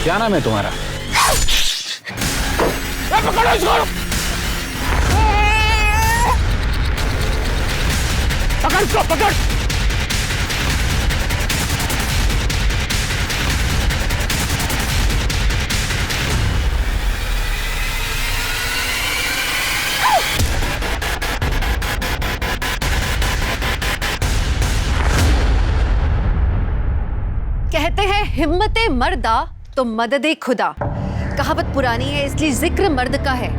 क्या नाम है तुम्हारा? पकड़ो इसको! पकड़ इसको, पकड़! कहते हैं हिम्मते मर्दा तो मददे खुदा। कहावत पुरानी है इसलिए जिक्र मर्द का है,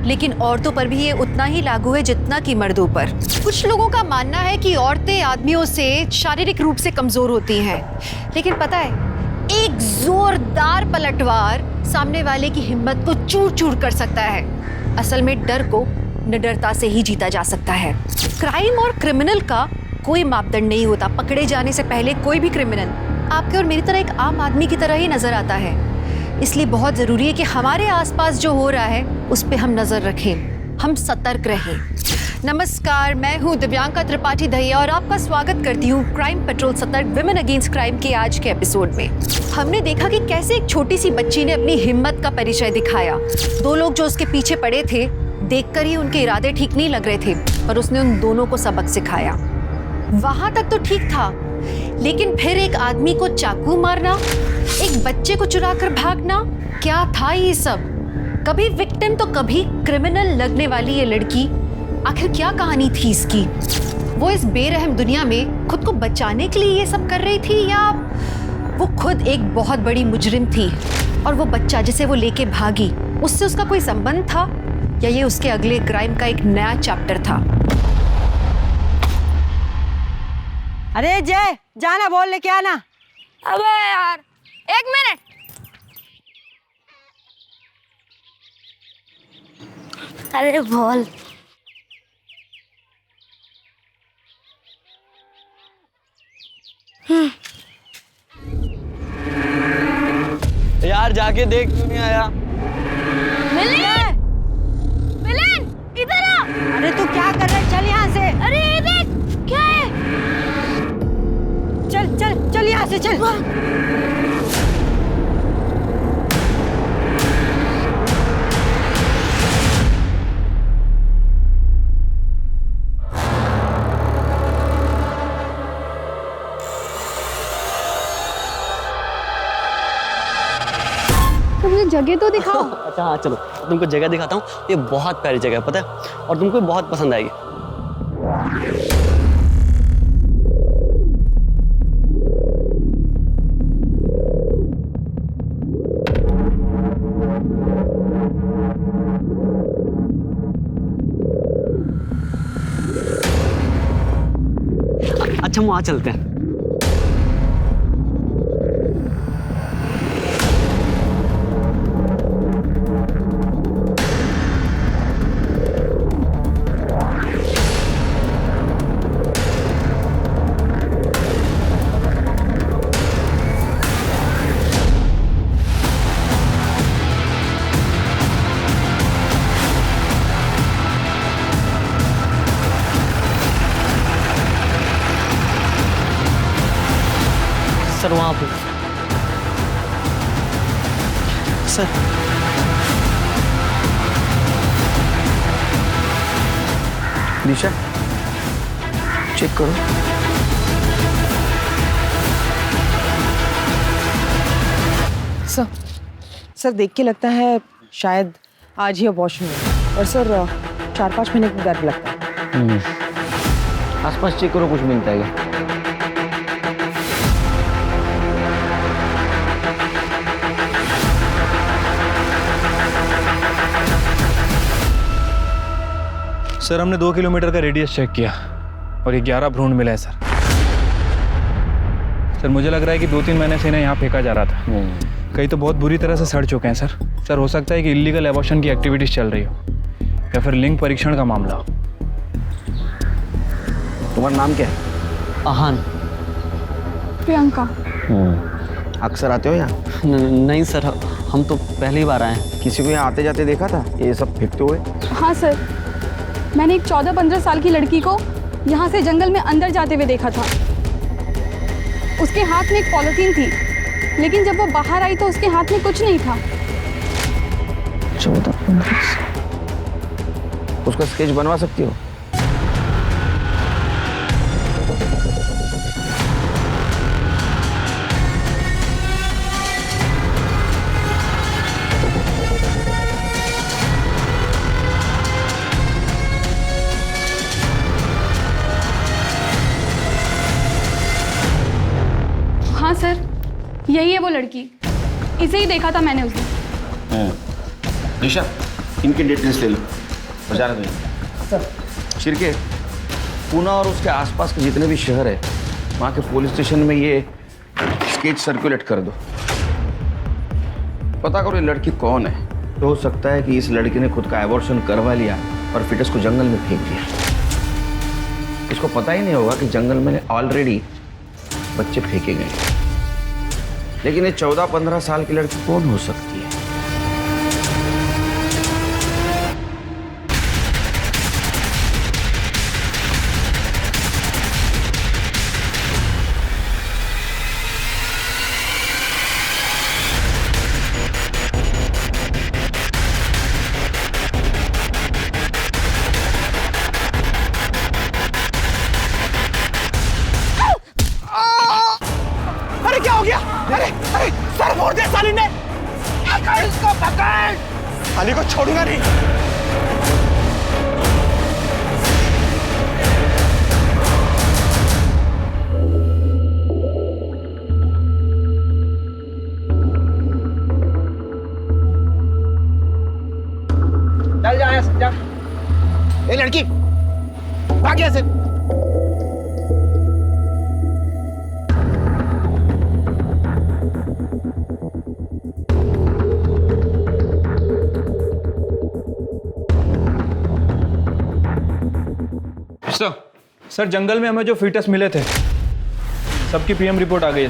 लेकिन औरतों पर भी ये उतना ही लागू है जितना कि मर्दों पर। कुछ लोगों का मानना है कि औरतें आदमियों से शारीरिक रूप से कमजोर होती हैं, लेकिन पता है एक जोरदार पलटवार सामने वाले की हिम्मत को चूर चूर कर सकता है। असल में डर को निडरता से ही जीता जा सकता है। क्राइम और क्रिमिनल का कोई मापदंड नहीं होता। पकड़े जाने से पहले कोई भी क्रिमिनल आपके और मेरी तरह एक आम आदमी की तरह ही नजर आता है। इसलिए बहुत जरूरी है कि हमारे आसपास जो हो रहा है उस पे हम नजर रखें, हम सतर्क रहें। नमस्कार, मैं हूं दिव्यांका त्रिपाठी दहिया और आपका स्वागत करती हूं क्राइम पेट्रोल सतर्क विमेन अगेंस्ट क्राइम के आज के एपिसोड में। हमने देखा कि कैसे एक छोटी सी बच्ची ने अपनी हिम्मत का परिचय दिखाया। दो लोग जो उसके पीछे पड़े थे, देखकर ही उनके इरादे ठीक नहीं लग रहे थे, पर उसने उन दोनों को सबक सिखाया। वहां तक तो ठीक था, लेकिन फिर एक आदमी को चाकू मारना, एक बच्चे को चुराकर भागना, क्या था ये सब? कभी विक्टिम तो कभी क्रिमिनल लगने वाली ये लड़की, आखिर क्या कहानी थी इसकी? वो इस बेरहम दुनिया में खुद को बचाने के लिए ये सब कर रही थी, या वो खुद एक बहुत बड़ी मुजरिम थी और वो बच्चा जिसे वो लेके भागी उससे उसका कोई संबंध था, या ये उसके अगले क्राइम का एक नया चैप्टर था? अरे जय, जाना बोल लेके आना। अबे यार, एक मिनट। अरे बोल। यार जाके देख क्यों नहीं आया? मिलन! मिलन! इधर आ! अरे तू क्या कर रहा है? चल यहाँ से। अरे ये देख, क्या है? चल चल चल यहाँ से चल। मुझे जगह तो दिखाओ। अच्छा हाँ चलो, तुमको जगह दिखाता हूँ। ये बहुत प्यारी जगह है, पता है, और तुमको बहुत पसंद आएगी। अच्छा हम वहाँ चलते हैं। सर वहाँ पे सर। दिशा चेक करो। सर देख के लगता है शायद आज ही अबॉर्शन हुआ, और सर 4-5 महीने का गैप लगता है। आसपास चेक करो, कुछ मिलता है क्या? सर हमने 2 किलोमीटर का रेडियस चेक किया और ये 11 भ्रूण मिला है सर। सर मुझे लग रहा है कि 2-3 महीने से इन्हें यहाँ फेंका जा रहा था। कई तो बहुत बुरी तरह से सड़ चुके हैं सर। सर हो सकता है कि इलीगल एबॉर्शन की एक्टिविटीज चल रही हो, या फिर लिंग परीक्षण का मामला हो। तुम्हारा नाम क्या है? आहान। प्रियंका। अक्सर आते हो यहाँ? नहीं सर, हम तो पहली बार आए हैं। किसी को यहाँ आते जाते देखा था ये सब फेंकते हुए? हाँ सर, मैंने एक 14-15 साल की लड़की को यहाँ से जंगल में अंदर जाते हुए देखा था। उसके हाथ में एक पॉलिथीन थी लेकिन जब वो बाहर आई तो उसके हाथ में कुछ नहीं था। 14-15 उसका स्केच बनवा सकती हो? हाँ सर, यही है वो लड़की। इसे ही देखा था मैंने उस दिन। निशा, इनकी डिटेल्स ले लो। बजा रहे सर। शिरके, पूना और उसके आसपास के जितने भी शहर है वहाँ के पुलिस स्टेशन में ये स्केच सर्कुलेट कर दो। पता करो ये लड़की कौन है। तो हो सकता है कि इस लड़की ने खुद का एबॉर्शन करवा लिया और फिटस को जंगल में फेंक दिया। इसको पता ही नहीं होगा कि जंगल में ऑलरेडी बच्चे फेंके गए। लेकिन ये 14-15 साल की लड़की कौन हो सकती है? अरे क्या हो गया? अरे अरे सर फोड़ दिया साली ने। पकड़ इसको, पकड़। साली को छोड़ूंगा नहीं। चल जा यहाँ से, जा। ए लड़की, भाग यहाँ से। सर जंगल में हमें जो फीटस मिले थे सबकी पीएम रिपोर्ट आ गई है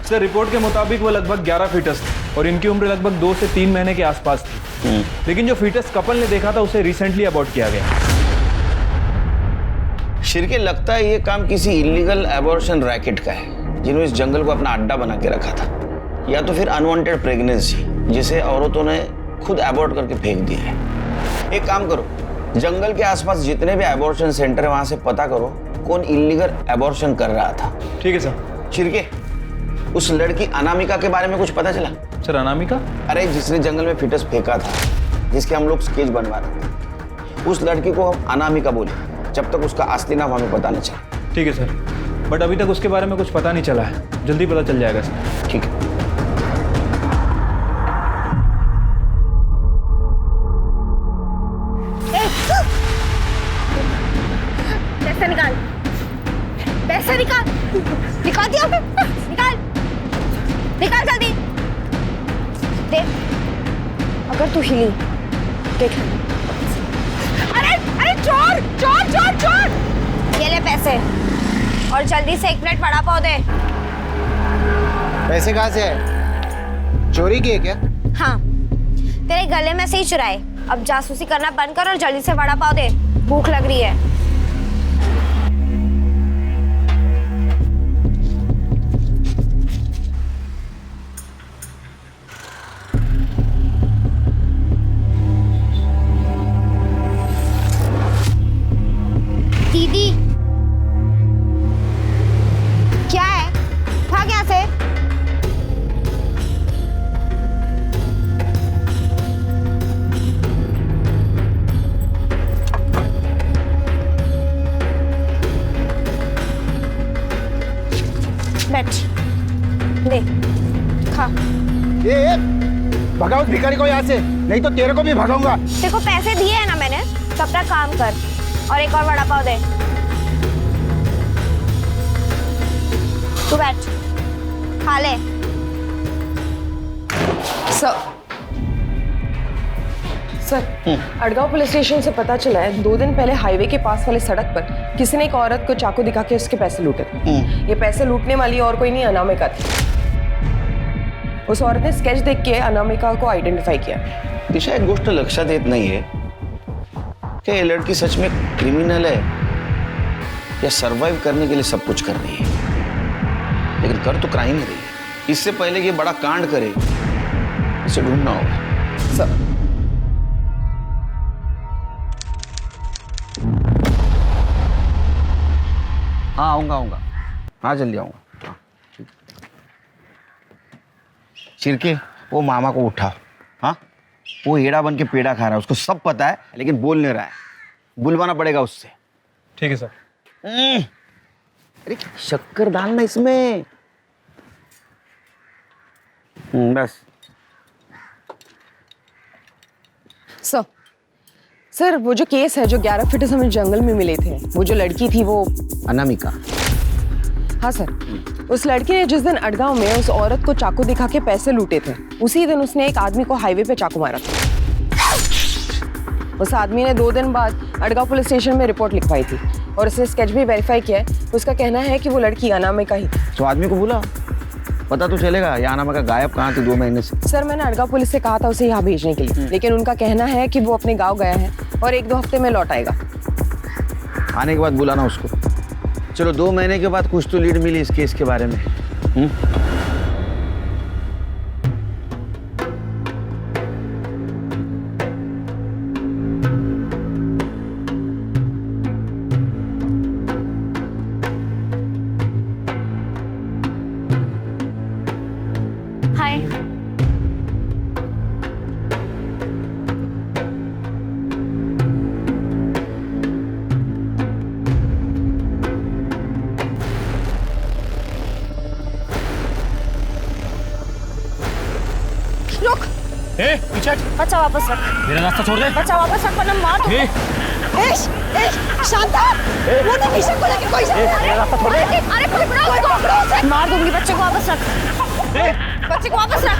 सर। रिपोर्ट के मुताबिक वो लगभग 11 फीटस थे और इनकी उम्र लगभग 2 से 3 महीने के आसपास थी। लेकिन जो फीटस कपल ने देखा था उसे रिसेंटली अबॉर्ट किया गया। शिरके, लगता है ये काम किसी इलीगल एबॉर्शन रैकेट का है जिन्होंने इस जंगल को अपना अड्डा बना के रखा था, या तो फिर अनवांटेड प्रेगनेंसी जिसे औरतों ने खुद एबॉर्ट करके फेंक दिया है। एक काम करो, जंगल के आसपास जितने भी एबॉर्शन सेंटर है वहां से पता करो कौन इलीगल एबॉर्शन कर रहा था। ठीक है सर। शिरके, उस लड़की अनामिका के बारे में कुछ पता चला? सर अनामिका? अरे जिसने जंगल में फिटस फेंका था, जिसके हम लोग स्केच बनवा रहे थे, उस लड़की को हम अनामिका बोले जब तक उसका असली नाम हमें पता नहीं चला। ठीक है सर, बट अभी तक उसके बारे में कुछ पता नहीं चला है। जल्दी पता चल जाएगा सर। ठीक है। पैसा निकाल, पैसा निकाल, निकाल दिया, निकाल, निकाल जल्दी। देख, अगर तू हिली देख। अरे अरे चोर चोर चोर चोर, ये ले पैसे और जल्दी से 1 प्लेट वड़ा पाव दे। पैसे कहाँ से है? चोरी की है क्या? हाँ, तेरे गले में से ही चुराए। अब जासूसी करना बंद कर और जल्दी से वड़ा पाव दे, भूख लग रही है। दीदी, क्या है? भाग यहाँ से। बैठ, ले, खा। ये भगाओ भिखारी को यहाँ से, नहीं तो तेरे को भी भगाऊंगा। तेरे को पैसे दिए हैं ना मैंने, तब तक काम कर और एक और वड़ा पाव दे। तू बैठ, खा ले। सर, अड़गांव पुलिस स्टेशन से पता चला है 2 दिन पहले हाईवे के पास वाले सड़क पर किसी ने एक औरत को चाकू दिखा के उसके पैसे लूटे थे। ये पैसे लूटने वाली और कोई नहीं, अनामिका थी। उस औरत ने स्केच देख के अनामिका को आइडेंटिफाई किया। दिशा, एक गोष्ट लक्षात येत नाहीये कि ये लड़की सच में क्रिमिनल है या सरवाइव करने के लिए सब कुछ कर रही है। लेकिन कर तो क्राइम ही रही है। इससे पहले कि ये बड़ा कांड करे, इसे ढूंढना होगा। सर हाँ आऊंगा। हाँ जल्दी आऊंगा। हाँ, ठीक। चिरके वो मामा को उठाओ। हाँ वो हेड़ा बन के पेड़ा खा रहा है, उसको सब पता है लेकिन बोल नहीं रहा है। बुलवाना पड़ेगा उससे। ठीक है सर। अरे शक्कर डालना इसमें। बस। सर वो जो केस है जो 11 फीट हमें जंगल में मिले थे, वो जो लड़की थी वो अनामिका। हाँ सर, उस लड़की ने जिस दिन अड़गांव में उस औरत को चाकू दिखा के पैसे लूटे थे, उसी दिन उसने एक आदमी को हाईवे पे चाकू मारा था। उस आदमी ने 2 दिन बाद अड़गांव पुलिस स्टेशन में रिपोर्ट लिखवाई थी और उसने स्केच भी वेरीफाई किया है। उसका कहना है कि वो लड़की अनामिका ही थी। तो आदमी को बुला, पता तो चलेगा ये अनामिका गायब कहाँ थी 2 महीने से। सर मैंने अड़गांव पुलिस से कहा था उसे यहाँ भेजने के लिए, लेकिन उनका कहना है कि वो अपने गाँव गया है और 1-2 हफ्ते में लौट आएगा। आने के बाद बुलाना उसको। चलो 2 महीने के बाद कुछ तो लीड मिली इस केस के बारे में। हाय। रुक। पीछे बच्चा वापस रख। मेरा रास्ता छोड़ दे। बच्चा वापस रख वरना मार दूंगा। शांता, वो नहीं निशा को लेके कोई रास्ता छोड़ दे। अरे पकड़ो उसको। मार दूंगी। बच्चे को वापस रख। बच्चे को वापस रख।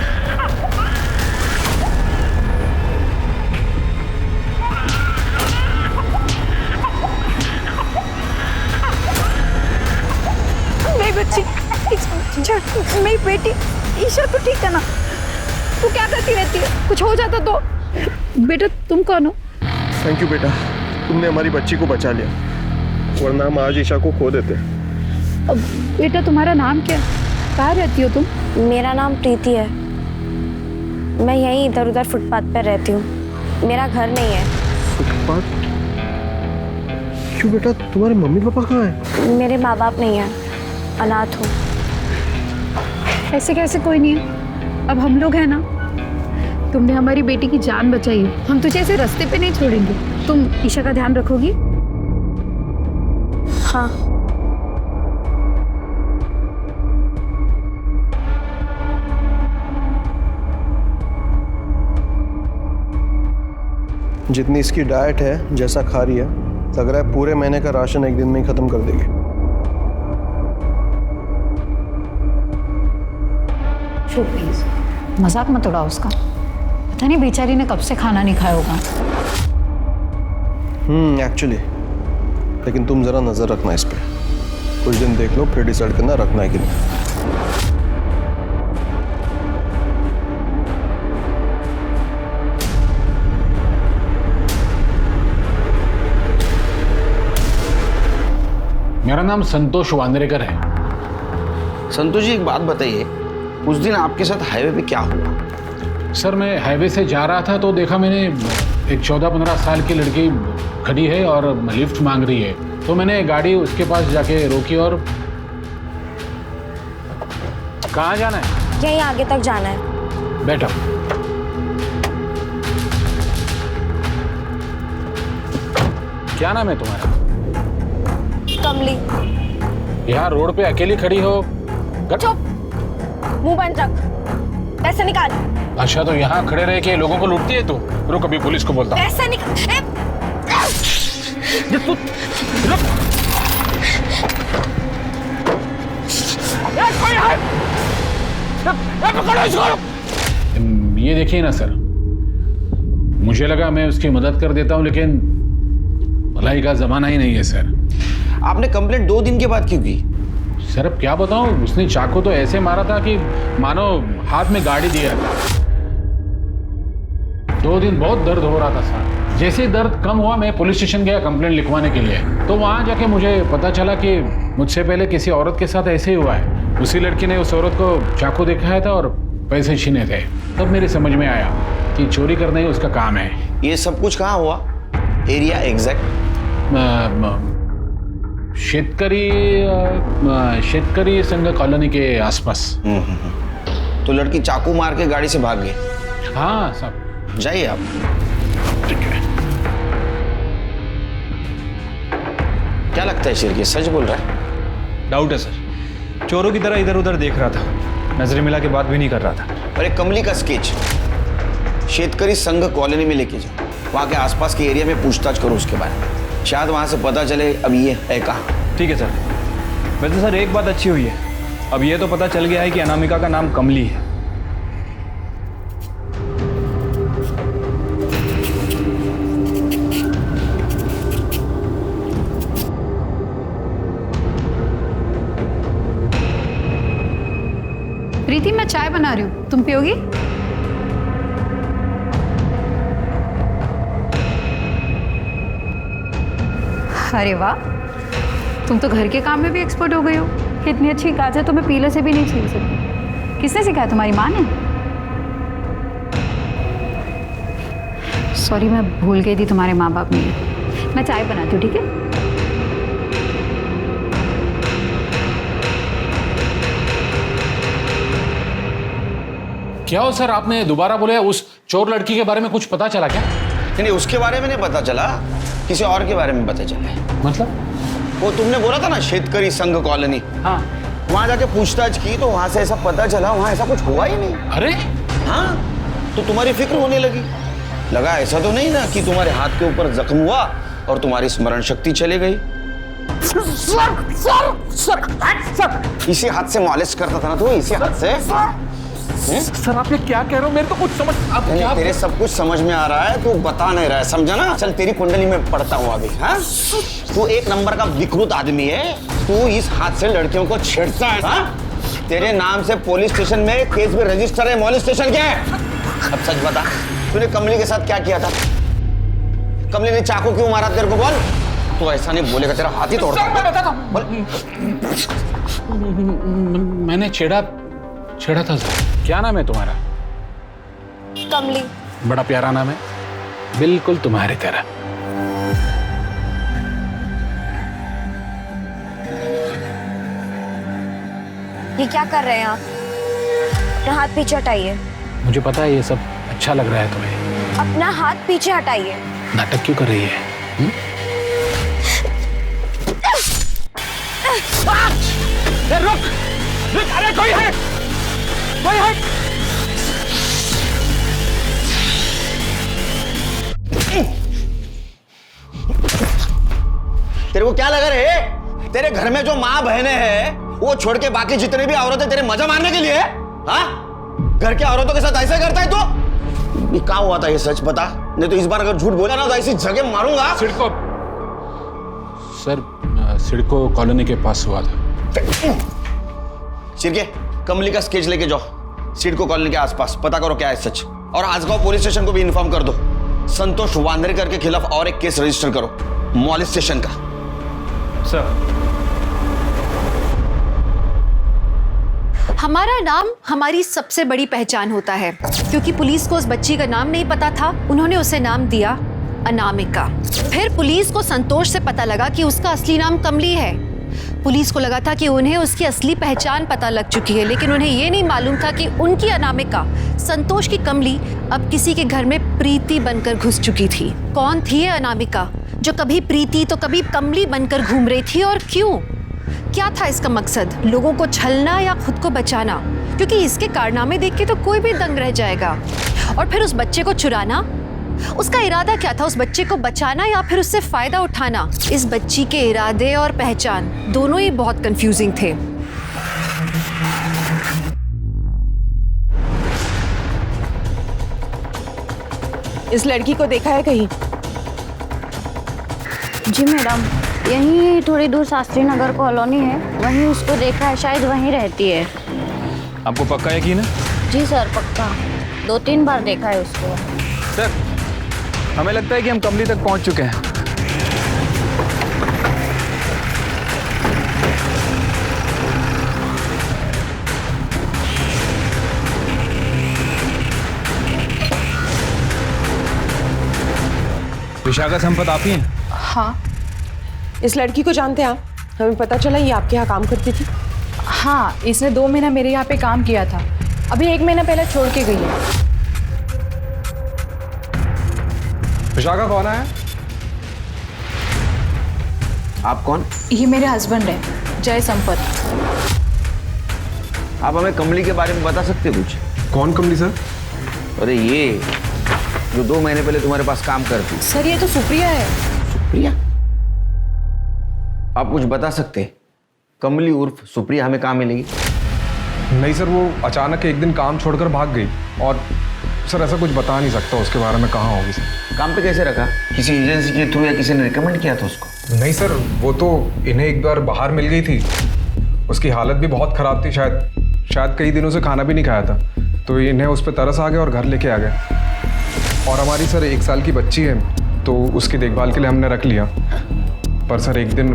मेरी बच्ची, मेरी बेटी ईशा तो ठीक है ना? तू क्या करती रहती है? कुछ हो जाता तो? बेटा तुम कौन हो? थैंक यू बेटा, तुमने हमारी बच्ची को बचा लिया, वरना हम आज ईशा को खो देते। अब बेटा तुम्हारा नाम क्या है? कहाँ रहती हो तुम? मेरा नाम प्रीति है। मैं यहीं इधर उधर फुटपाथ पर रहती हूँ। मेरा घर नहीं है। फुटपाथ? क्यों बेटा, तुम्हारे मम्मी पापा कहाँ हैं? मेरे माँ बाप नहीं है, अनाथ हूँ। ऐसे कैसे कोई नहीं है? अब हम लोग हैं ना। तुमने हमारी बेटी की जान बचाई है, हम तुझे ऐसे रास्ते पे नहीं छोड़ेंगे। तुम ईशा का ध्यान रखोगी? हाँ। जितनी इसकी डाइट है, जैसा खा रही है, लग रहा है पूरे महीने का राशन एक दिन में ही खत्म कर देगी। चुप प्लीज, मजाक मत उड़ाओ उसका। पता नहीं बेचारी ने कब से खाना नहीं खाया होगा। एक्चुअली, लेकिन तुम जरा नजर रखना इस पे। कुछ दिन देख लो, फिर डिसाइड करना रखना है कि नहीं। मेरा नाम संतोष वांद्रेकर है। संतोष जी एक बात बताइए, उस दिन आपके साथ हाईवे पे क्या हुआ? सर मैं हाईवे से जा रहा था तो देखा मैंने एक 14-15 साल की लड़की खड़ी है और लिफ्ट मांग रही है, तो मैंने गाड़ी उसके पास जाके रोकी। और कहाँ जाना है? यहीं आगे तक जाना है। बैठो। क्या नाम है तुम्हारा? कमली। यहाँ रोड पे अकेली खड़ी हो? चुप, मुंह बंद रख, पैसे निकाल। अच्छा तो यहाँ खड़े रह के लोगों को लूटती है तू? रुक अभी पुलिस को बोलता हूँ। पैसे निकाल। ये देखिए ना सर, मुझे लगा मैं उसकी मदद कर देता हूँ, लेकिन भलाई का जमाना ही नहीं है सर। आपने कंप्लेंट 2 दिन के बाद क्यों की? सर अब क्या बताऊं, उसने चाकू तो ऐसे मारा था कि मानो हाथ में गाड़ी दिया था। 2 दिन बहुत दर्द हो रहा था सर। जैसे ही दर्द कम हुआ मैं पुलिस स्टेशन गया कंप्लेंट लिखवाने के लिए। तो वहाँ जाके मुझे पता चला कि मुझसे पहले किसी औरत के साथ ऐसे ही हुआ है। उसी लड़की ने उस औरत को चाकू दिखाया था और पैसे छीने थे। तब मेरे समझ में आया कि चोरी करना ही उसका काम है। ये सब कुछ कहाँ हुआ? Area exact? शेतकरी संघ कॉलोनी के आसपास। तो लड़की चाकू मार के गाड़ी से भाग गई? हाँ साहब। जाइए आप। ठीक है। क्या लगता है शेर, सच बोल रहा है? डाउट है सर, चोरों की तरह इधर उधर देख रहा था, नजरें मिला के बात भी नहीं कर रहा था। अरे कमली का स्केच शेतकरी संघ कॉलोनी में लेके जाओ, वहाँ के आसपास के एरिया में पूछताछ करो उसके बारे में, शायद वहाँ से पता चले अब ये है कहाँ। ठीक है सर। वैसे सर एक बात अच्छी हुई है, अब ये तो पता चल गया है कि अनामिका का नाम कमली है। प्रीति, मैं चाय बना रही हूँ, तुम पियोगी? अरे वाह, तुम तो घर के काम में भी एक्सपर्ट हो गई हो। इतनी अच्छी गाजर तो मैं पीले से भी नहीं छील सकती। किसने सिखाया? तुम्हारी माँ ने? सॉरी, मैं भूल गई थी तुम्हारे माँ बाप नहीं। मैं चाय बनाती हूँ, ठीक है? क्या हो सर, आपने दोबारा बोले उस चोर लड़की के बारे में कुछ पता चला क्या? नहीं, उसके बारे में नहीं पता चला, किसी और के बारे में पता चला। मतलब? वो तुमने बोला था ना शेतकरी संघ कॉलोनी, हाँ, वहां जाके पूछताछ की तो वहां से ऐसा पता चला वहां ऐसा कुछ हुआ ही नहीं। अरे हाँ, तो तुम्हारी फिक्र होने लगी। लगा ऐसा तो नहीं ना कि तुम्हारे हाथ के ऊपर जख्म हुआ और तुम्हारी स्मरण शक्ति चली गई। इसी हाथ से मालिश करता था ना तू, इसी हाथ से। सर आप ये क्या कह रहे हो? मेरे तो कुछ समझ आप क्या? तेरे सब कुछ समझ में आ रहा है, तू बता नहीं रहा है, समझा ना? चल तेरी कुंडली में पढ़ता हूँ अभी। हाँ, तू एक नंबर का विकृत आदमी है। तू इस हाथ से लड़कियों को छेड़ता है। हाँ? तेरे नाम से पुलिस स्टेशन में केस भी रजिस्टर है। मॉलेस्टेशन क्या है? अब सच बता, तूने कमली के साथ क्या किया था? कमली ने चाकू क्यों मारा तेरे को? बोल। तू ऐसा नहीं बोलेगा, तेरा हाथ ही तोड़ता हूं। मैं बताता हूं। मैंने छेड़ा था सर। क्या नाम है तुम्हारा? कमली। बड़ा प्यारा नाम है, बिल्कुल तुम्हारी तरह। ये क्या कर रहे हैं आप? अपना हाथ पीछे हटाइए। मुझे पता है ये सब अच्छा लग रहा है तुम्हें। अपना हाथ पीछे हटाइए। नाटक क्यों कर रही है? रुक रुक, अरे कोई है, कोई है। तेरे को क्या लगा रे? तेरे घर में जो माँ बहनें हैं वो छोड़ के बाकी जितने भी औरतें तेरे मजा मारने के लिए? हाँ, घर के औरतों के साथ ऐसे करता है तू? ये क्या हुआ था, ये सच बता, नहीं तो इस बार अगर झूठ बोला ना तो ऐसी जगह मारूंगा। सिडको कॉलोनी के पास हुआ था। चिरके, कमली का स्केच लेके जाओ, सिडको कॉलोनी के आसपास पता करो क्या है सच, और आजगांव पुलिस स्टेशन को भी इन्फॉर्म कर दो। संतोष वांद्रेकर के खिलाफ और एक केस रजिस्टर करो, मॉलेस्टेशन का। सर, हमारा नाम हमारी सबसे बड़ी पहचान होता है। क्योंकि पुलिस को उस बच्ची का नाम नहीं पता था, उन्होंने उसे नाम दिया अनामिका। फिर पुलिस को संतोष से पता लगा कि उसका असली नाम कमली है। पुलिस को लगा था कि उन्हें उसकी असली पहचान पता लग चुकी है, लेकिन उन्हें यह नहीं मालूम था कि उनकी अनामिका, संतोष की कमली, अब किसी के घर में प्रीति बनकर घुस चुकी थी। कौन थी ये अनामिका जो कभी प्रीति तो कभी कमली बनकर घूम रही थी, और क्यों? क्या था इसका मकसद? लोगों को छलना या खुद को बचाना? क्योंकि इसके कारनामे देख के तो कोई भी दंग रह जाएगा। और फिर उस बच्चे को चुराना, उसका इरादा क्या था? उस बच्चे को बचाना या फिर उससे फायदा उठाना? इस बच्ची के इरादे और पहचान दोनों ही बहुत कंफ्यूजिंग थे। इस लड़की को देखा है कहीं? जी मैडम, यहीं थोड़ी दूर शास्त्री नगर कॉलोनी है, वहीं उसको देखा है, शायद वहीं रहती है। आपको पक्का यकीन है? जी सर, पक्का। 2-3 बार देखा है उसको। सर, हमें लगता है कि हम कमली तक पहुंच चुके हैं। विशाखा संपत आप ही हैं? हाँ, इस लड़की को जानते हैं आप? हमें पता चला ये आपके यहाँ काम करती थी। हाँ, इसने 2 महीना मेरे यहाँ पे काम किया था, अभी 1 महीना पहले छोड़ के गई है। विशाखा कौन है? आप कौन? ये मेरे हस्बैंड है, जय संपत। आप हमें कमली के बारे में बता सकते हैं कुछ? कौन कमली सर? अरे ये जो 2 महीने पहले तुम्हारे पास काम करती। सर ये तो सुप्रिया है। सुप्रिया? आप कुछ बता सकते हैं? कमली उर्फ सुप्रिया हमें कहाँ मिलेगी? नहीं सर, वो अचानक एक दिन काम छोड़कर भाग गई और सर ऐसा कुछ बता नहीं सकता उसके बारे में, कहाँ होगी सर। काम पे कैसे रखा? किसी एजेंसी के थ्रू या किसी ने रिकमेंड किया था उसको? नहीं सर, वो तो इन्हें एक बार बाहर मिल गई थी, उसकी हालत भी बहुत ख़राब थी, शायद कई दिनों से खाना भी नहीं खाया था, तो इन्हें उस पर तरस आ गया और घर लेके आ गए। और हमारी सर 1 साल की बच्ची है, तो उसकी देखभाल के लिए हमने रख लिया। पर सर एक दिन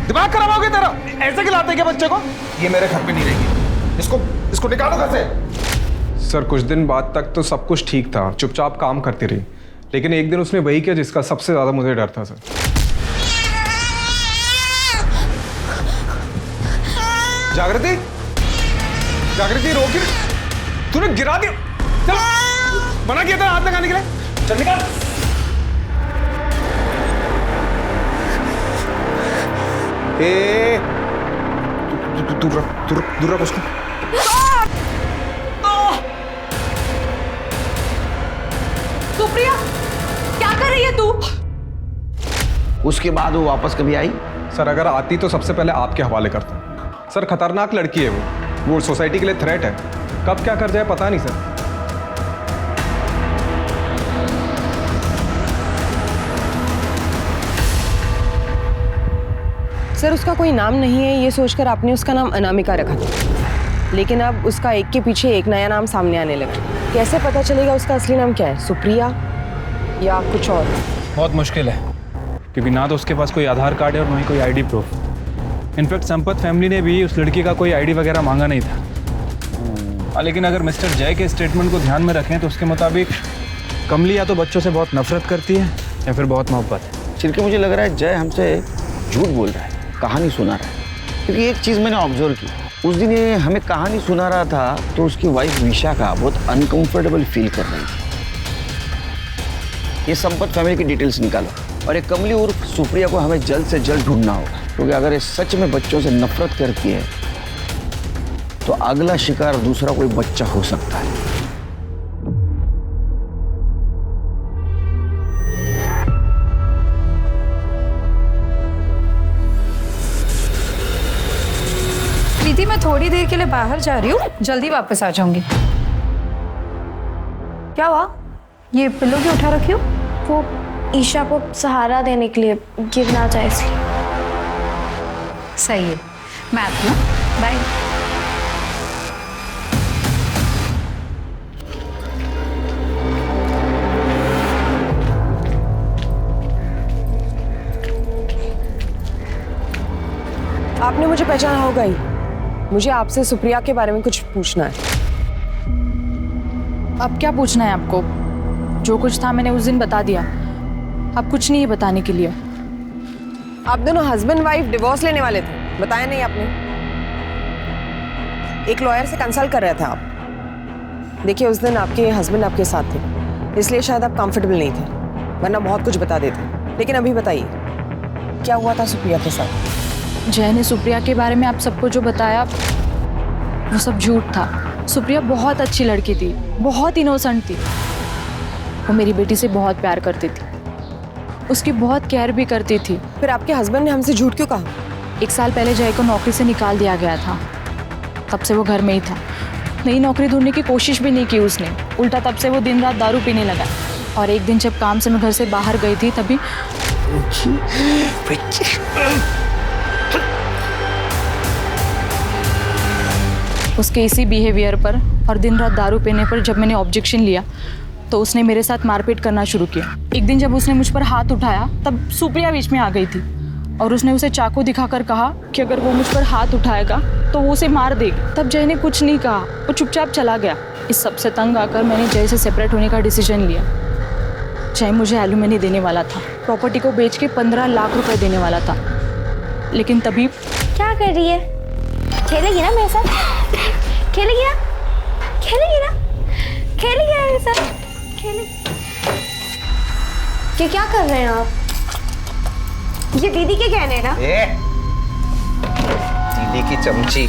दिमाग खराब हो गया तेरा? ऐसे खिलाते क्या बच्चे को? ये मेरे घर पे नहीं रहेगी, इसको निकालो घर से। सर कुछ दिन बाद तक तो सब कुछ ठीक था, चुपचाप काम करती रही, लेकिन एक दिन उसने वही किया जिसका सबसे ज्यादा मुझे डर था सर। जागृति, जागृति रोक, तूने गिरा दिया। चल, मना किया था हाथ लगाने के लिए, चल निकाल। दूर रख उसको। सुप्रिया, क्या कर रही है तू? उसके बाद वो वापस कभी आई? सर अगर आती तो सबसे पहले आपके हवाले करता। सर खतरनाक लड़की है वो सोसाइटी के लिए थ्रेट है, कब क्या कर जाए पता नहीं सर। सर उसका कोई नाम नहीं है ये सोचकर आपने उसका नाम अनामिका रखा था, लेकिन अब उसका एक के पीछे एक नया नाम सामने आने लगा। कैसे पता चलेगा उसका असली नाम क्या है, सुप्रिया या कुछ और? बहुत मुश्किल है, क्योंकि ना तो उसके पास कोई आधार कार्ड है और ना ही कोई ID proof. In fact Sampat family ने भी उस लड़की का कोई आईडी वगैरह मांगा नहीं था। लेकिन अगर मिस्टर जय के स्टेटमेंट को ध्यान में रखें तो उसके मुताबिक कमली या तो बच्चों से बहुत नफरत करती है या फिर बहुत मोहब्बत है। चिरके मुझे लग रहा है जय हमसे झूठ बोल रहा है, कहानी सुना रहा है। क्योंकि एक चीज़ मैंने ऑब्जर्व की, उस दिन ये हमें कहानी सुना रहा था तो उसकी वाइफ विशाखा बहुत अनकंफर्टेबल फील कर रही थी। ये संपत फैमिली की डिटेल्स निकालो और एक कमली उर्फ सुप्रिया को हमें जल्द से जल्द ढूंढना होगा, क्योंकि अगर ये सच में बच्चों से नफरत करती है तो अगला शिकार दूसरा कोई बच्चा हो सकता है। प्रीति, मैं थोड़ी देर के लिए बाहर जा रही हूँ, जल्दी वापस आ जाऊंगी। क्या हुआ? ये पिल्लो क्यों उठा रखी हो? वो ईशा को सहारा देने के लिए, गिर ना जाए इसलिए। सही है, मैं आती हूँ, बाय। आपने मुझे पहचाना होगा ही, मुझे आपसे सुप्रिया के बारे में कुछ पूछना है। अब क्या पूछना है आपको? जो कुछ था मैंने उस दिन बता दिया, अब कुछ नहीं है बताने के लिए। आप दोनों हस्बैंड वाइफ डिवोर्स लेने वाले थे, बताया नहीं आपने? एक लॉयर से कंसल्ट कर रहे थे आप। देखिए उस दिन आपके हस्बैंड आपके साथ थे, इसलिए शायद आप कंफर्टेबल नहीं थे, वरना बहुत कुछ बता देते। लेकिन अभी बताइए क्या हुआ था सुप्रिया के साथ? जय ने सुप्रिया के बारे में आप सबको जो बताया वो सब झूठ था। सुप्रिया बहुत अच्छी लड़की थी, बहुत इनोसेंट थी। वो मेरी बेटी से बहुत प्यार करती थी, उसकी बहुत केयर भी करती थी। फिर आपके हस्बैंड ने हमसे झूठ क्यों कहा? 1 साल पहले जय को नौकरी से निकाल दिया गया था, तब से वो घर में ही था। नई नौकरी ढूंढने की कोशिश भी नहीं की उसने, उल्टा तब से वो दिन रात दारू पीने लगा। और एक दिन जब काम से मैं घर से बाहर गई थी तभी उसके इसी बिहेवियर पर और दिन रात दारू पीने पर जब मैंने ऑब्जेक्शन लिया तो उसने मेरे साथ मारपीट करना शुरू किया। एक दिन जब उसने मुझ पर हाथ उठाया तब सुप्रिया बीच में आ गई थी और उसने उसे चाकू दिखाकर कहा कि अगर वो मुझ पर हाथ उठाएगा तो वो उसे मार देगी। तब जय ने कुछ नहीं कहा, वो चुपचाप चला गया। इस सबसे तंग आकर मैंने जय से सेपरेट होने का डिसीजन लिया। जय मुझे एलुमनी देने वाला था, प्रॉपर्टी को बेच के 15 लाख रुपए देने वाला था, लेकिन तभी क्या कर रही है? खेलेगी ना मेरे साथ? खेलेगी ना? खेलेगी ना? खेलेगी ना मेरे साथ? खेलेगी। ये क्या कर रहे हैं आप? ये दीदी के गहने हैं ना? दीदी की चमची।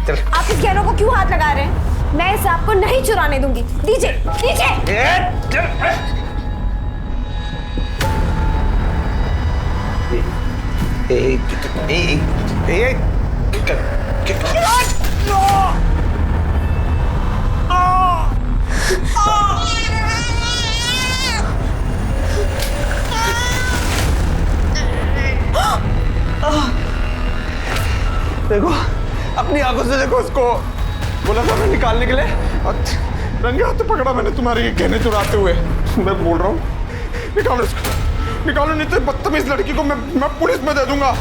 चल। आप इस गहनों को क्यों हाथ लगा रहे हैं? मैं इसे आपको नहीं चुराने दूंगी। दीजिए, दीजिए। देखो, अपनी आंखों से देखो उसको। बोला था मैं निकालने के लिए, रंगे हाथ पकड़ा मैंने तुम्हारे ये गहने चुराते हुए। मैं बोल रहा हूँ निकालो इसको, निकालो, नहीं तो बदतमीज लड़की को मैं पुलिस में दे दूंगा।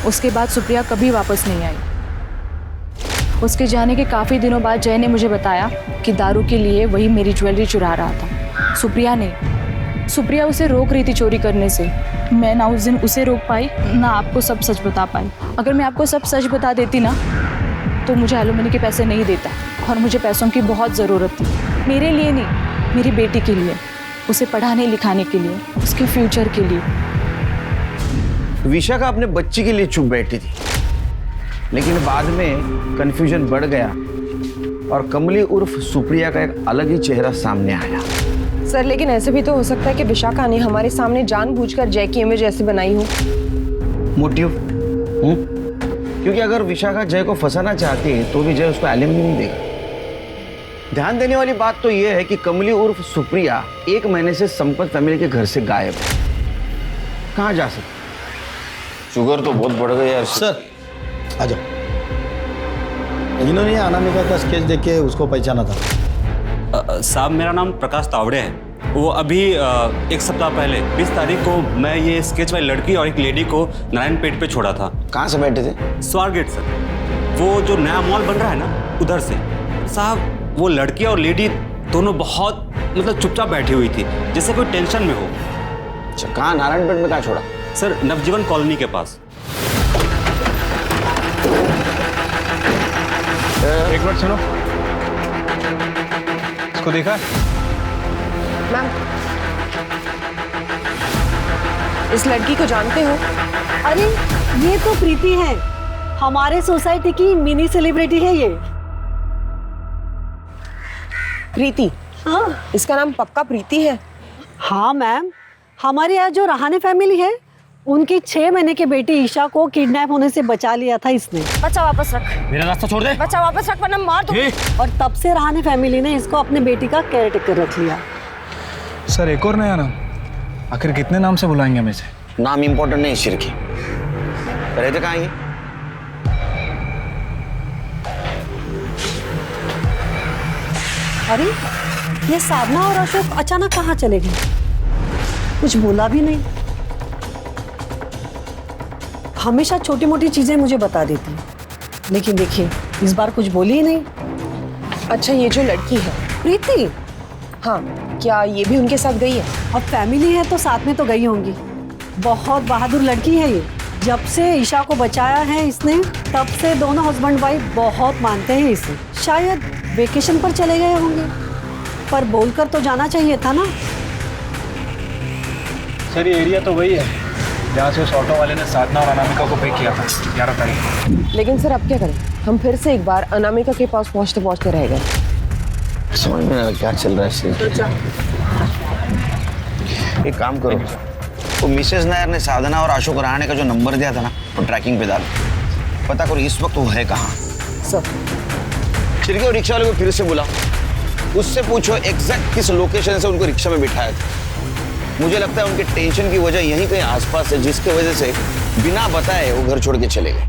उसके बाद सुप्रिया कभी वापस नहीं आई। उसके जाने के काफ़ी दिनों बाद जय ने मुझे बताया कि दारू के लिए वही मेरी ज्वेलरी चुरा रहा था। सुप्रिया नहीं, सुप्रिया उसे रोक रही थी चोरी करने से। मैं ना उस दिन उसे रोक पाई ना आपको सब सच बता पाई। अगर मैं आपको सब सच बता देती ना तो मुझे एलुमनी के पैसे नहीं देता, और मुझे पैसों की बहुत ज़रूरत थी। मेरे लिए नहीं, मेरी बेटी के लिए, उसे पढ़ाने लिखाने के लिए, उसके फ्यूचर के लिए। विशाखा अपने बच्ची के लिए चुप बैठी थी, लेकिन बाद में कंफ्यूजन बढ़ गया और कमली उर्फ सुप्रिया का एक अलग ही चेहरा सामने आया। सर, लेकिन ऐसे भी तो हो सकता है कि विशाखा ने हमारे सामने जानबूझकर जय की इमेज ऐसी बनाई हो। मोटिव? क्योंकि अगर विशाखा जय को फंसाना चाहती है तो भी जय उसको एलिमनी नहीं देगा। ध्यान देने वाली बात तो यह है कि कमली उर्फ सुप्रिया 1 महीने से संपत फैमिली के घर से गायब है। कहाँ जा सकती? शुगर तो बहुत बढ़ गई यार। सर आ जाओ। इन्होंने अनामिका का स्केच देख के उसको पहचाना था। साहब, मेरा नाम प्रकाश तावड़े है। वो अभी 1 सप्ताह पहले 20 तारीख को मैं ये स्केच वाली लड़की और एक लेडी को नारायणपेट पे छोड़ा था। कहाँ से बैठे थे? स्वारगेट सर, वो जो नया मॉल बन रहा है ना, उधर से। साहब, वो लड़की और लेडी दोनों बहुत चुपचाप बैठी हुई थी, जैसे कोई टेंशन में हो। अच्छा, कहाँ नारायणपेट में कहाँ छोड़ा? सर, नवजीवन कॉलोनी के पास। एक मिनट सुनो, इसको देखा? मैम, इस लड़की को जानते हो? अरे ये तो प्रीति है, हमारे सोसाइटी की मिनी सेलिब्रिटी है ये। प्रीति? हाँ। इसका नाम पक्का प्रीति है? हाँ मैम, हमारे यहाँ जो रहाने फैमिली है उनकी 6 महीने की बेटी ईशा को किडनैप होने से बचा लिया था इसने। बच्चा वापस रख। मेरा रास्ता छोड़ दे। बच्चा वापस रख वरना मार दूंगी। और तब से रहाने फैमिली ने इसको अपने बेटी का केयर टेकर रख लिया। सर, एक और नया नाम। आखिर कितने नाम से बुलाएंगे हम इसे? नाम इंपॉर्टेंट नहीं, शिरकी। रहते कहाँ ये? अरे ये साधना और अशोक अचानक कहाँ चले गए? कुछ बोला भी नहीं। हमेशा छोटी मोटी चीजें मुझे बता देती, लेकिन देखिए इस बार कुछ बोली ही नहीं। अच्छा, ये जो लड़की है प्रीति, हाँ, क्या ये भी उनके साथ गई है? अब फैमिली है तो साथ में तो गई होंगी। बहुत बहादुर लड़की है ये। जब से ईशा को बचाया है इसने, तब से दोनों हस्बैंड वाइफ बहुत मानते हैं इसे। शायद वेकेशन पर चले गए होंगे, पर बोलकर तो जाना चाहिए था ना। सर, ये एरिया तो वही है जहाँ से उस ऑटो वाले ने साधना और अनामिका को पिक किया था 11 तारीख को। लेकिन सर अब क्या करें? हम फिर से एक बार अनामिका के पास पहुँचते पहुँचते रह गए। समझ में नहीं क्या चल रहा है। एक काम करो, तो मिसेस नायर ने साधना और अशोक रहाणे का जो नंबर दिया था ना, वो ट्रैकिंग पे डाल, पता करो इस वक्त वो है कहाँ। सर, छिड़के और रिक्शा वाले को फिर से बुलाओ, उससे पूछो एग्जैक्ट किस लोकेशन से उनको रिक्शा में बिठाया था। मुझे लगता है उनके टेंशन की वजह यहीं कहीं आसपास है, जिसके वजह से बिना बताए वो घर छोड़ के चले गए।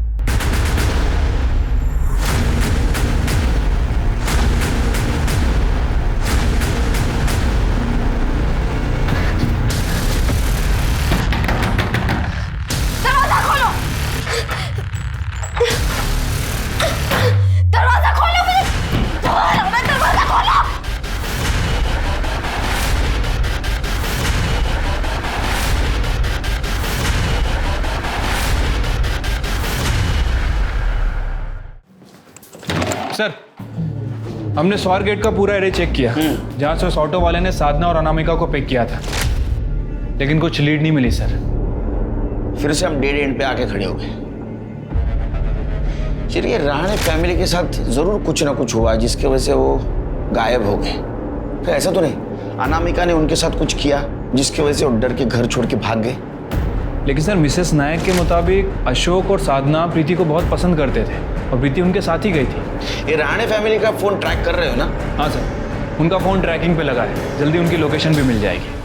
सर, हमने स्वार गेट का पूरा एरिया चेक किया जहां से उस ऑटो वाले ने साधना और अनामिका को पिक किया था, लेकिन कुछ लीड नहीं मिली सर। फिर से हम डेड एंड पे आके खड़े हो गए। चलिए, राणे फैमिली के साथ जरूर कुछ ना कुछ हुआ जिसकी वजह से वो गायब हो गए। फिर ऐसा तो नहीं अनामिका ने उनके साथ कुछ किया जिसकी वजह से वो डर के घर छोड़ के भाग गए? लेकिन सर, मिसेस नायक के मुताबिक अशोक और साधना प्रीति को बहुत पसंद करते थे और प्रीति उनके साथ ही गई थी। ये राणे फैमिली का फोन ट्रैक कर रहे हो ना? हाँ सर, उनका फोन ट्रैकिंग पे लगा है, जल्दी उनकी लोकेशन भी मिल जाएगी।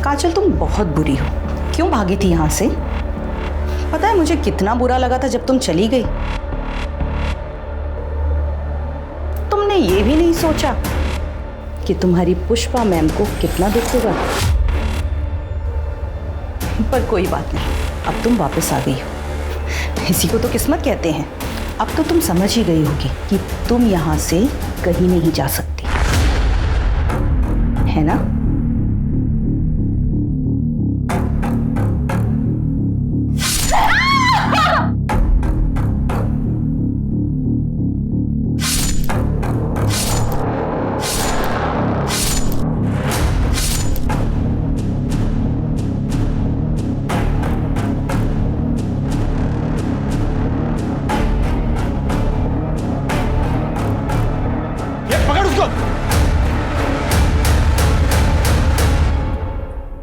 काजल, तुम बहुत बुरी हो। क्यों भागी थी यहाँ से? पता है मुझे कितना बुरा लगा था जब तुम चली गई। तुमने ये भी नहीं सोचा कि तुम्हारी पुष्पा मैम को कितना दुख होगा। पर कोई बात नहीं, अब तुम वापस आ गई हो। इसी को तो किस्मत कहते हैं। अब तो तुम समझ ही गई होगी कि तुम यहाँ से कहीं नहीं जा सकती, है ना?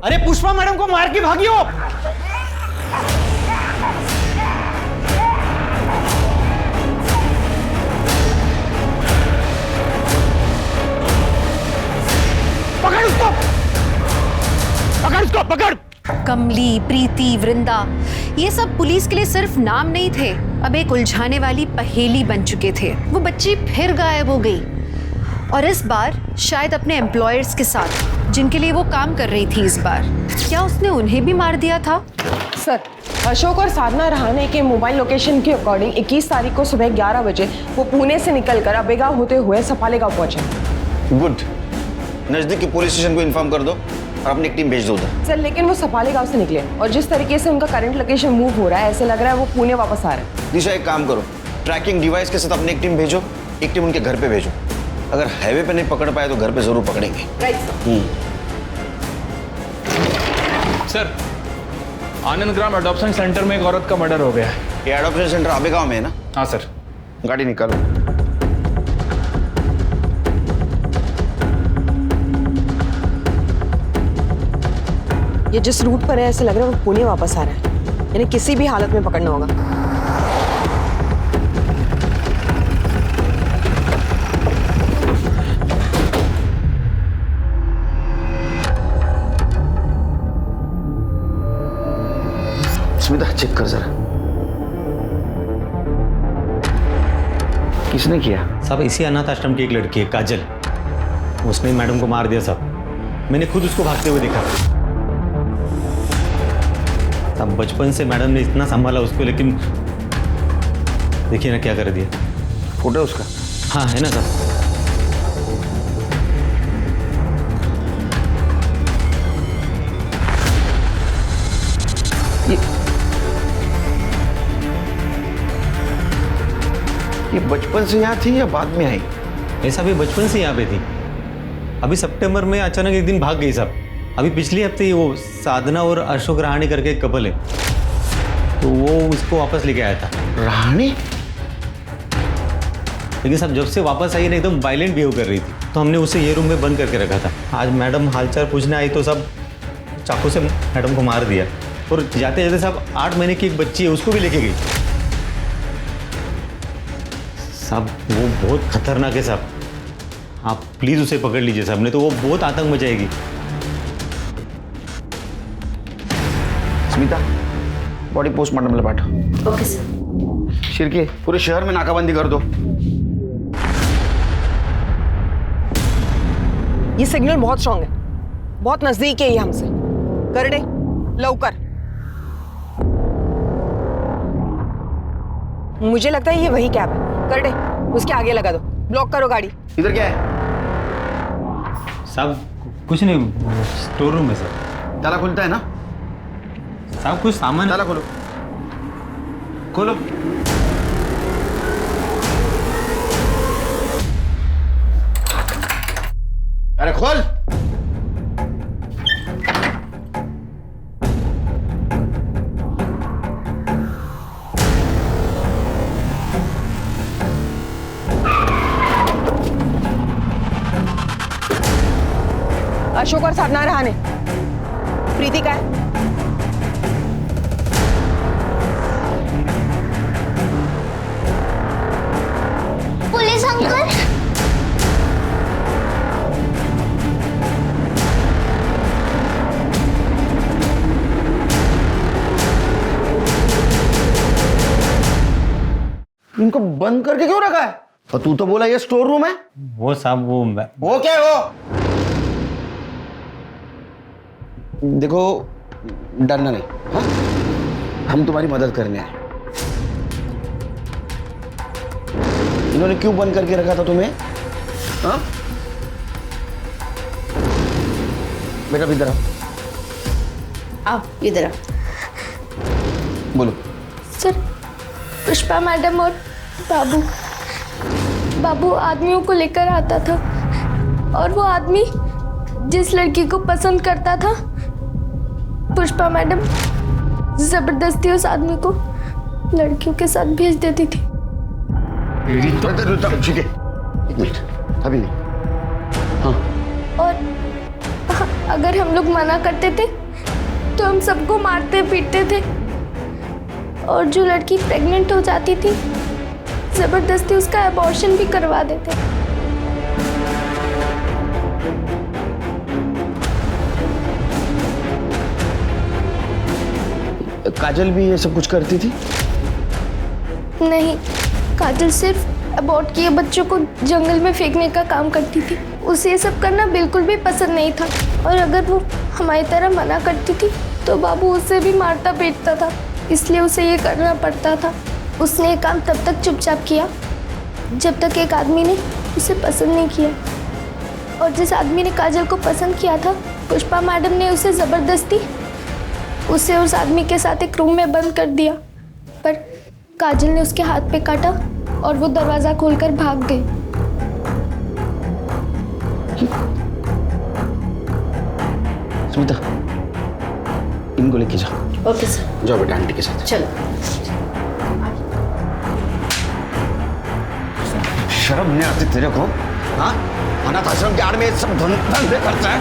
अरे पुष्पा मैडम को मार के भागी हो। पकड़ उसको, पकड़ उसको, पकड़। कमली, प्रीति, वृंदा, ये सब पुलिस के लिए सिर्फ नाम नहीं थे, अब एक उलझाने वाली पहेली बन चुके थे। वो बच्ची फिर गायब हो गई और इस बार शायद अपने एम्प्लॉयर्स के साथ, जिनके लिए वो काम कर रही थी। इस बार क्या उसने उन्हें भी मार दिया था? सर, अशोक और साधना रहाणे के मोबाइल लोकेशन के अकॉर्डिंग 21 तारीख को सुबह 11 बजे वो पुणे से निकलकर अबेगा होते हुए सफाले गांव पहुंचे। गुड। नजदीक के पुलिस स्टेशन को इन्फॉर्म कर दो और अपनी एक टीम भेज दो उधर। सर, लेकिन वो सफाले गांव से निकले और जिस तरीके से उनका करंट लोकेशन मूव हो रहा है, ऐसे लग रहा है वो पुणे वापस आ रहे हैं। दिशा, एक काम करो, ट्रैकिंग डिवाइस के साथ अपनी एक टीम भेजो, एक टीम उनके घर पे भेजो। अगर हाईवे पे नहीं पकड़ पाए तो घर पे जरूर पकड़ेंगे। Right sir. सर, आनंद ग्राम अडॉप्शन सेंटर में एक औरत का मर्डर हो गया है। ये अडॉप्शन सेंटर आबेगांव में है ना? हाँ सर। गाड़ी निकालो। ये जिस रूट पर है, ऐसे लग रहा है वो पुणे वापस आ रहा है, यानी किसी भी हालत में पकड़ना होगा। स्मिता, चेक कर जरा, किसने किया? साहब, इसी अनाथ आश्रम की एक लड़की है, काजल। उसने मैडम को मार दिया साहब। मैंने खुद उसको भागते हुए देखा। साहब, बचपन से मैडम ने इतना संभाला उसको, लेकिन देखिए ना क्या कर दिया। फोटो उसका? हाँ, है ना साहब। ये बचपन से यहाँ थी या बाद में आई? ऐसा भी बचपन से यहाँ पे थी। अभी सितंबर में अचानक एक दिन भाग गई साहब। अभी पिछले हफ्ते ही वो साधना और अशोक रहाणे करके एक कपल है, तो वो उसको वापस लेके आया था। रहाणे? लेकिन साहब, जब से वापस आई ना, एकदम वायलेंट बिहेव कर रही थी, तो हमने उसे ये रूम में बंद करके रखा था। आज मैडम हालचाल पूछने आई तो सब चाकू से मैडम को मार दिया, और जाते जाते साहब 8 महीने की एक बच्ची है उसको भी लेके गई। साहब, वो बहुत खतरनाक है साहब, आप प्लीज़ उसे पकड़ लीजिए साहब, नहीं तो वो बहुत आतंक मचाएगी। स्मिता, बॉडी पोस्टमार्टम में पाठो। Okay sir. शिरके, पूरे शहर में नाकाबंदी कर दो। ये सिग्नल बहुत स्ट्रांग है, बहुत नजदीक है ये हमसे। कर दे लवकर। मुझे लगता है ये वही कैब है। कर दे, उसके आगे लगा दो, ब्लॉक करो गाड़ी। इधर क्या है? साहब कुछ नहीं, स्टोर रूम है सर। ताला खुलता है ना? साहब कुछ सामान। ताला खोलो, खोलो। अरे खोल। अशोक और साधना रहा ने। प्रीति का है? Police uncle. इनको बंद करके क्यों रखा है? और तू तो बोला ये स्टोर रूम है। वो साहब वो क्या है वो? देखो, डरना नहीं, हाँ? हम तुम्हारी मदद करने आए। इन्होंने क्यों बंद करके रखा था तुम्हें? हाँ? बेटा इधर आओ। इधर आओ। बोलो। सर, पुष्पा मैडम और बाबू आदमियों को लेकर आता था और वो आदमी जिस लड़की को पसंद करता था, पुष्पा मैडम जबरदस्ती उस आदमी को लड़कियों के साथ भेज देती थी। ठीक है, एक मिनट, अभी नहीं। हाँ। और अगर हम लोग मना करते थे तो हम सबको मारते पीटते थे, और जो लड़की प्रेग्नेंट हो जाती थी जबरदस्ती उसका अबॉर्शन भी करवा देते। काजल भी ये सब कुछ करती थी? नहीं, काजल सिर्फ अबॉर्ट किए बच्चों को जंगल में फेंकने का काम करती थी। उसे ये सब करना बिल्कुल भी पसंद नहीं था, और अगर वो हमारी तरह मना करती थी तो बाबू उसे भी मारता पीटता था, इसलिए उसे ये करना पड़ता था। उसने ये काम तब तक चुपचाप किया जब तक एक आदमी ने उसे पसंद नहीं किया, और जिस आदमी ने काजल को पसंद किया था, पुष्पा मैडम ने उसे ज़बरदस्ती उसे उस आदमी के साथ एक रूम में बंद कर दिया। पर काजल ने उसके हाथ पे काटा और वो दरवाज़ा खोलकर भाग गई। स्मिता, इनको लेके जाओ। Okay sir. जाओ बेटा आंटी के साथ। चलो। शर्म नहीं आती तेरे को? हाँ, अनाथ आश्रम के आड़ में सब धंधे करता है।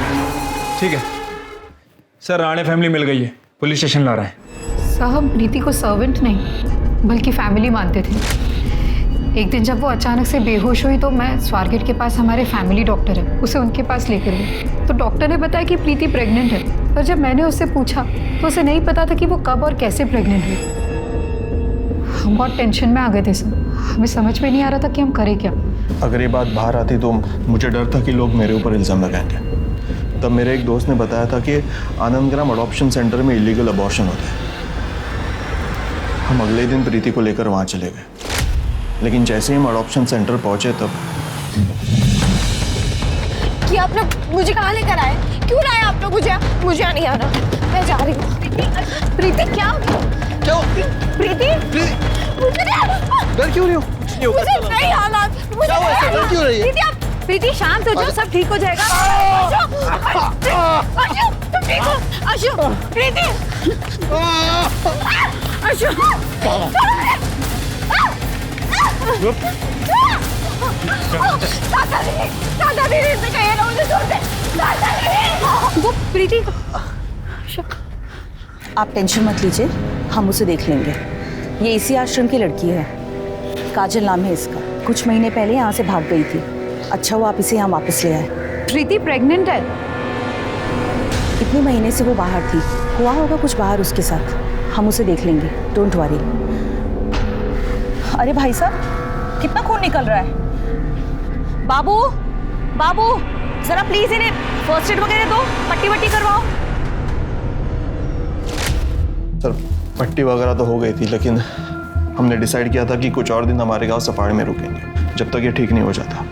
ठीक है सर, राणे फैमिली मिल गई है, पुलिस स्टेशन ला रहे हैं। साहब प्रीति को सर्वेंट नहीं बल्कि फैमिली मानते थे। एक दिन जब वो अचानक से बेहोश हुई तो मैं स्वारगेट के पास हमारे फैमिली डॉक्टर है, उसे उनके पास लेकर गई तो डॉक्टर ने बताया कि प्रीति प्रेग्नेंट है। पर जब मैंने उससे पूछा तो उसे नहीं पता था कि वो कब और कैसे प्रेग्नेंट हुई। हम बहुत टेंशन में आ गए थे सर, हमें समझ में नहीं आ रहा था कि हम करें क्या। अगर ये बात बाहर आती तो मुझे डर था कि लोग मेरे ऊपर इल्ज़ाम लगाएंगे। तब मेरे एक दोस्त ने बताया था कि आनंदग्राम अडॉप्शन सेंटर में इलीगल अबॉर्शन होता है। हम अगले दिन प्रीति को लेकर वहाँ चले गए, लेकिन जैसे ही हम अडॉप्शन सेंटर पहुँचे तब कि आप लोग मुझे कहाँ लेकर आए? क्यों लाए आप लोग मुझे? मुझे नहीं आना, मैं जा रही हूँ। प्रीति क्या? प्रीति मुझे डर क्यों रही हो? मुझे नहीं आना, मुझे डर क्यों रही है? प्रीति शांत हो जाओ, सब ठीक हो जाएगा। अशोक, तुम ठीक हो? अशोक, प्रीति, अशोक, वो प्रीति आप टेंशन मत लीजिए, हम उसे देख लेंगे। ये इसी आश्रम की लड़की है, काजल नाम है इसका। कुछ महीने पहले यहाँ से भाग गई थी। अच्छा वो आप इसे यहाँ वापस ले आए। प्रीति प्रेग्नेंट है। इतने महीने से वो बाहर थी, हुआ होगा कुछ बाहर उसके साथ। हम उसे देख लेंगे, डोंट वरी। अरे भाई साहब, कितना खून निकल रहा है। बाबू, बाबू, जरा प्लीज इन्हें फर्स्ट एड वगैरह दो, पट्टी वट्टी करवाओ। सर पट्टी वगैरह तो हो गई थी, लेकिन हमने डिसाइड किया था कि कुछ और दिन हमारे गांव सफारी में रुकेंगे जब तक ये ठीक नहीं हो जाता,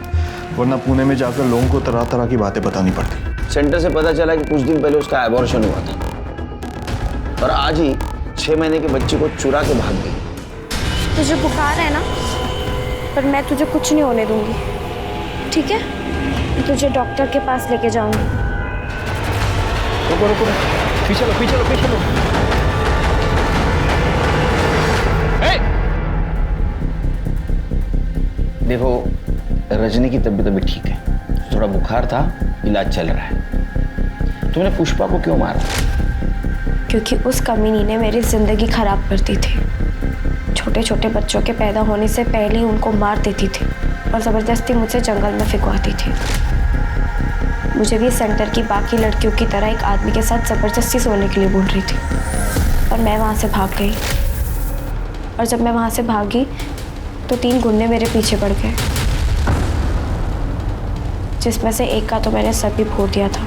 वरना पुणे में जाकर लोगों को तरह तरह की बातें बतानी पड़ती। सेंटर से पता चला कि कुछ दिन पहले उसका एबॉर्शन हुआ था और आज ही 6 महीने के बच्चे को चुरा के भाग गई। तुझे बुखार है ना, पर मैं तुझे कुछ नहीं होने दूंगी, ठीक है? मैं तुझे डॉक्टर के पास लेके जाऊंगी। रुको रुको, पीछे लो पीछे लो पीछे लो। देखो, रजनी की तबीयत अभी ठीक है, थोड़ा बुखार था, इलाज चल रहा है। तुमने पुष्पा को क्यों मारा? क्योंकि उस कमीनी ने मेरी जिंदगी खराब कर दी थी। छोटे छोटे बच्चों के पैदा होने से पहले ही उनको मार देती थी और ज़बरदस्ती मुझसे जंगल में फिकवाती थी। मुझे भी सेंटर की बाकी लड़कियों की तरह एक आदमी के साथ ज़बरदस्ती सोने के लिए बोल रही थी, और मैं वहाँ से भाग गई। और जब मैं वहाँ से भागी तो 3 गुंडे मेरे पीछे पड़ गए, जिसमें से एक का तो मैंने सर भी फोड़ दिया था।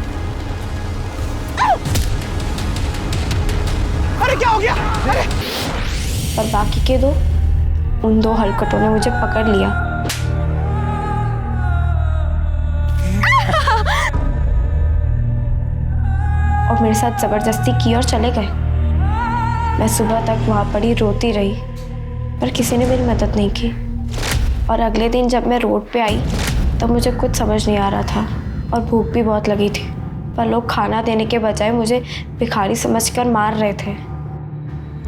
अरे क्या हो गया? अरे! पर बाकी के उन 2 हलकटों ने मुझे पकड़ लिया और मेरे साथ जबरदस्ती की और चले गए। मैं सुबह तक वहाँ पड़ी रोती रही, पर किसी ने मेरी मदद नहीं की। और अगले दिन जब मैं रोड पे आई तब मुझे कुछ समझ नहीं आ रहा था और भूख भी बहुत लगी थी, पर लोग खाना देने के बजाय मुझे भिखारी समझकर मार रहे थे।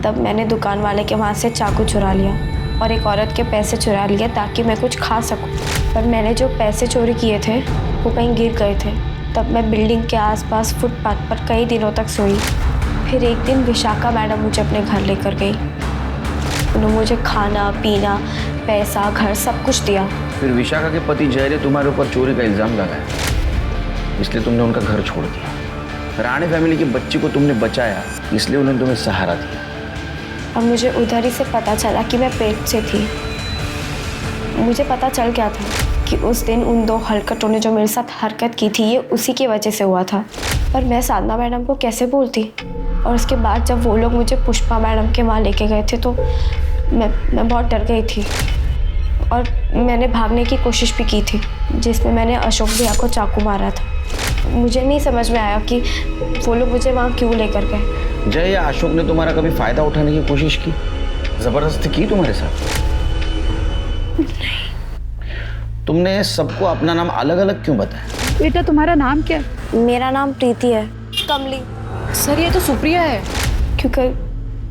तब मैंने दुकान वाले के वहाँ से चाकू चुरा लिया और एक औरत के पैसे चुरा लिए ताकि मैं कुछ खा सकूं। पर मैंने जो पैसे चोरी किए थे वो कहीं गिर गए थे। तब मैं बिल्डिंग के आसपास फुटपाथ पर कई दिनों तक सोई। फिर एक दिन विशाखा मैडम मुझे अपने घर लेकर गई। उन्होंने मुझे खाना पीना, पैसा, घर सब कुछ दिया। फिर विशाखा के पति जय ने तुम्हारे ऊपर चोरी का इल्जाम लगाया, इसलिए तुमने उनका घर छोड़ दिया। राणे फैमिली की बच्ची को तुमने बचाया, इसलिए उन्होंने तुम्हें सहारा दिया। और मुझे उधर ही से पता चला कि मैं पेट से थी। मुझे पता चल गया था कि उस दिन उन 2 हलकटों ने जो मेरे साथ हरकत की थी ये उसी की वजह से हुआ था। पर मैं साधना मैडम को कैसे बोलती? और उसके बाद जब वो लोग मुझे पुष्पा मैडम के वहाँ लेके गए थे तो मैं बहुत डर गई थी और मैंने भागने की कोशिश भी की थी, जिसमें मैंने अशोक भैया को चाकू मारा था। मुझे नहीं समझ में आया कि वो लोग मुझे वहाँ क्यों लेकर गए। जय या अशोक ने तुम्हारा कभी फायदा उठाने की कोशिश की, जबरदस्ती की तुम्हारे साथ? तुमने सबको अपना नाम अलग अलग क्यों बताया? बेटा तुम्हारा नाम क्या? मेरा नाम प्रीति है। कमली। सर ये तो सुप्रिया है। क्योंकि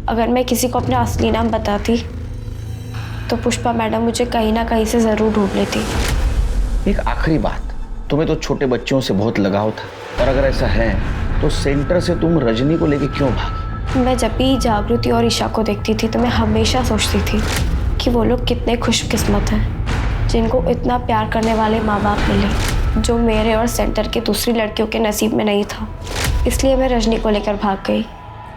अगर मैं किसी को अपना असली नाम बताती तो पुष्पा मैडम मुझे कहीं ना कहीं से ज़रूर ढूंढ लेती। एक आखिरी बात, तुम्हें तो छोटे बच्चों से बहुत लगाव था, और अगर ऐसा है तो सेंटर से तुम रजनी को लेके क्यों भागी? मैं जब भी जागृति और ईशा को देखती थी तो मैं हमेशा सोचती थी कि वो लोग कितने खुशकिस्मत हैं जिनको इतना प्यार करने वाले माँ बाप मिले, जो मेरे और सेंटर के दूसरी लड़कियों के नसीब में नहीं था। इसलिए मैं रजनी को लेकर भाग गई,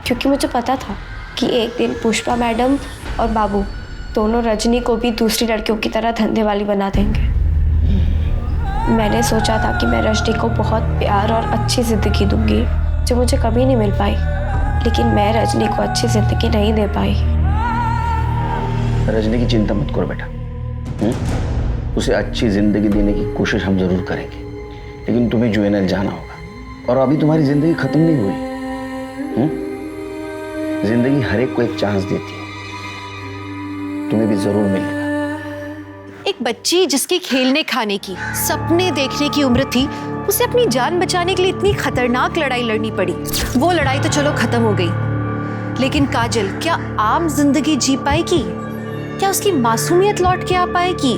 क्योंकि मुझे पता था कि एक दिन पुष्पा मैडम और बाबू दोनों रजनी को भी दूसरी लड़कियों की तरह धंधे वाली बना देंगे। मैंने सोचा था कि मैं रजनी को बहुत प्यार और अच्छी ज़िंदगी दूंगी जो मुझे कभी नहीं मिल पाई, लेकिन मैं रजनी को अच्छी ज़िंदगी नहीं दे पाई। रजनी की चिंता मत करो बेटा, उसे अच्छी ज़िंदगी देने की कोशिश हम ज़रूर करेंगे, लेकिन तुम्हें यूएनएल जाना होगा। और अभी तुम्हारी ज़िंदगी ख़त्म नहीं हुई। ज़िंदगी हर एक को एक चांस देती है, तुम्हें भी ज़रूर मिलेगा। एक बच्ची जिसकी खेलने खाने की, सपने देखने की उम्र थी, उसे अपनी जान बचाने के लिए इतनी खतरनाक लड़ाई लड़नी पड़ी। वो लड़ाई तो चलो खत्म हो गई, लेकिन काजल क्या आम जिंदगी जी पाएगी? क्या उसकी मासूमियत लौट के आ पाएगी?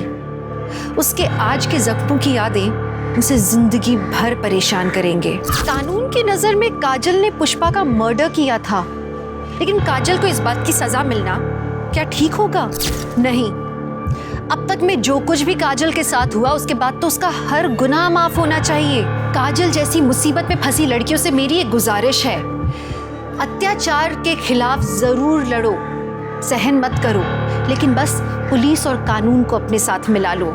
उसके आज के जख्मों की यादें उसे जिंदगी भर परेशान करेंगे। कानून की नजर में काजल ने पुष्पा का मर्डर किया था, लेकिन काजल को इस बात की सजा मिलना क्या ठीक होगा? नहीं। अब तक में जो कुछ भी काजल के साथ हुआ उसके बाद तो उसका हर गुनाह माफ होना चाहिए। काजल जैसी मुसीबत में फंसी लड़कियों से मेरी एक गुजारिश है, अत्याचार के खिलाफ जरूर लड़ो, सहन मत करो, लेकिन बस पुलिस और कानून को अपने साथ मिला लो।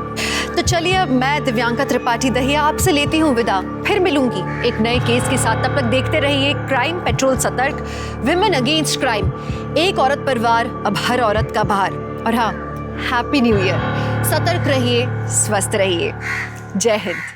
तो चलिए अब मैं दिव्यांका त्रिपाठी दहिया आपसे लेती हूँ विदा। फिर मिलूंगी एक नए केस के साथ। तब तक देखते रहिए क्राइम पेट्रोल सतर्क, विमेन अगेंस्ट क्राइम, एक औरत पर वार अब हर औरत का भार। और हाँ, हैप्पी न्यू ईयर। सतर्क रहिए, स्वस्थ रहिए। जय हिंद।